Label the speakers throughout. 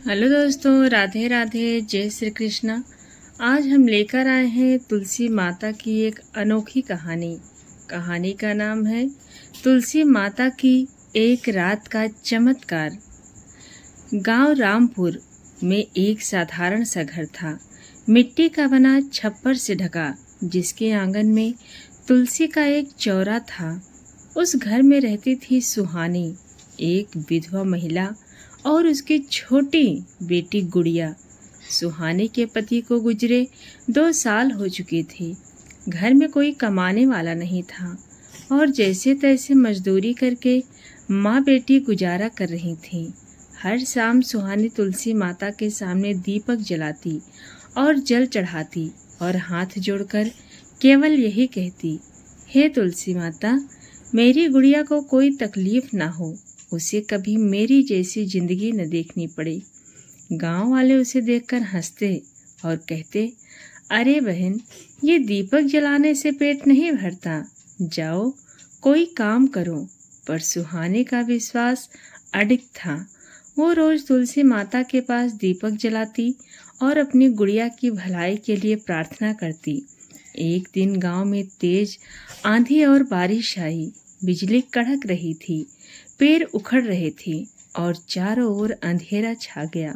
Speaker 1: Hello दोस्तों, राधे राधे, जय श्री कृष्णा। आज हम लेकर आए हैं तुलसी माता की एक अनोखी कहानी। कहानी का नाम है तुलसी माता की एक रात का चमत्कार। गांव रामपुर में एक साधारण सा घर था, मिट्टी का बना, छप्पर से ढका, जिसके आंगन में तुलसी का एक चौरा था। उस घर में रहती थी सुहानी, एक विधवा महिला और उसकी छोटी बेटी गुड़िया। सुहानी के पति को गुजरे 2 साल हो चुके थे। घर में कोई कमाने वाला नहीं था और जैसे तैसे मजदूरी करके माँ बेटी गुजारा कर रही थी। हर शाम सुहानी तुलसी माता के सामने दीपक जलाती और जल चढ़ाती और हाथ जोड़कर केवल यही कहती, हे तुलसी माता, मेरी गुड़िया को कोई तकलीफ ना हो, उसे कभी मेरी जैसी जिंदगी न देखनी पड़े। गांव वाले उसे देखकर हंसते और कहते, अरे बहन, ये दीपक जलाने से पेट नहीं भरता, जाओ कोई काम करो। पर सुहानी का विश्वास अडिग था। वो रोज तुलसी माता के पास दीपक जलाती और अपनी गुड़िया की भलाई के लिए प्रार्थना करती। एक दिन गांव में तेज आंधी और बारिश आई। बिजली कड़क रही थी, पेड़ उखड़ रहे थे और चारों ओर अंधेरा छा गया।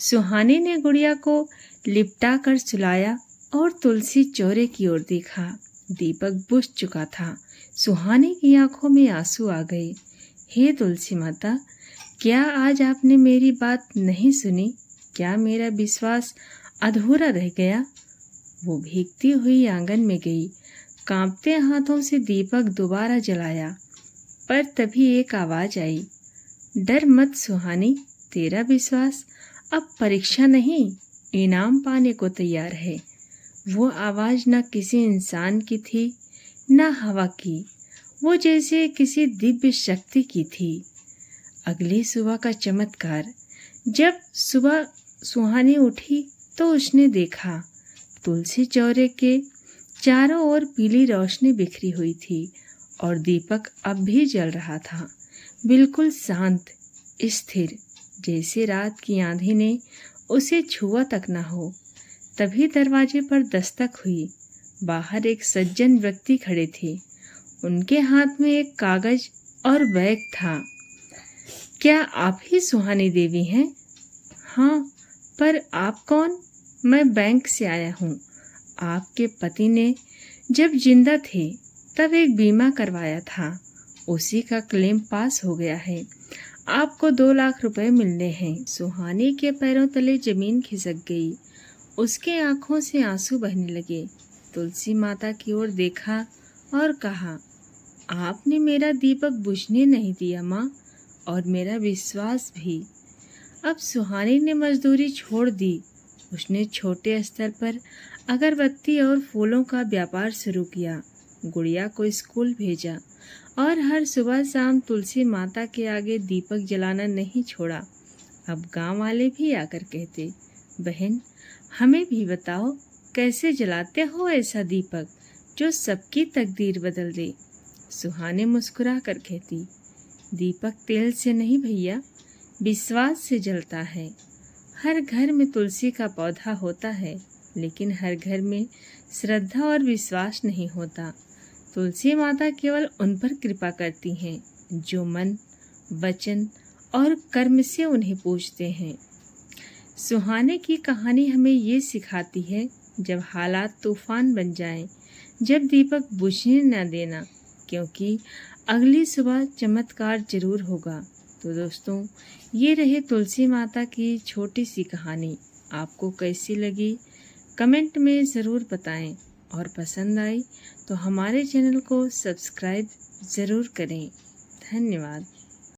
Speaker 1: सुहानी ने गुड़िया को लिपटा कर सुलाया और तुलसी चौरे की ओर देखा। दीपक बुझ चुका था। सुहानी की आंखों में आंसू आ गए। हे तुलसी माता, क्या आज आपने मेरी बात नहीं सुनी? क्या मेरा विश्वास अधूरा रह गया? वो भीगती हुई आंगन में गई, कांपते हाथों से दीपक दोबारा जलाया। पर तभी एक आवाज आई, डर मत सुहानी, तेरा विश्वास अब परीक्षा नहीं, इनाम पाने को तैयार है। वो आवाज न किसी इंसान की थी, न हवा की, वो जैसे किसी दिव्य शक्ति की थी। अगली सुबह का चमत्कार। जब सुबह सुहानी उठी तो उसने देखा तुलसी चौरे के चारों ओर पीली रोशनी बिखरी हुई थी और दीपक अब भी जल रहा था, बिल्कुल शांत, स्थिर, जैसे रात की आंधी ने उसे छुआ तक न हो। तभी दरवाजे पर दस्तक हुई। बाहर एक सज्जन व्यक्ति खड़े थे। उनके हाथ में एक कागज और बैग था। क्या आप ही सुहानी देवी हैं? हाँ, पर आप कौन? मैं बैंक से आया हूँ। आपके पति ने जब जिंदा थे तब एक बीमा करवाया था, उसी का क्लेम पास हो गया है। आपको 2 लाख रुपए मिलने हैं। सुहानी के पैरों तले जमीन खिसक गई। उसके आंखों से आंसू बहने लगे। तुलसी माता की ओर देखा और कहा, आपने मेरा दीपक बुझने नहीं दिया माँ, और मेरा विश्वास भी। अब सुहानी ने मजदूरी छोड़ दी। उसने छोटे स्तर पर अगरबत्ती और फूलों का व्यापार शुरू किया। गुड़िया को स्कूल भेजा और हर सुबह शाम तुलसी माता के आगे दीपक जलाना नहीं छोड़ा। अब गांव वाले भी आकर कहते, बहन, हमें भी बताओ, कैसे जलाते हो ऐसा दीपक जो सबकी तकदीर बदल दे? सुहानी मुस्कुरा कर कहती, दीपक तेल से नहीं भैया, विश्वास से जलता है। हर घर में तुलसी का पौधा होता है, लेकिन हर घर में श्रद्धा और विश्वास नहीं होता। तुलसी माता केवल उन पर कृपा करती हैं जो मन, वचन और कर्म से उन्हें पूजते हैं। सुहाने की कहानी हमें ये सिखाती है, जब हालात तूफान बन जाएं, जब दीपक बुझने न देना, क्योंकि अगली सुबह चमत्कार जरूर होगा। तो दोस्तों, ये रहे तुलसी माता की छोटी सी कहानी। आपको कैसी लगी कमेंट में ज़रूर बताएं, और पसंद आई तो हमारे चैनल को सब्सक्राइब ज़रूर करें। धन्यवाद।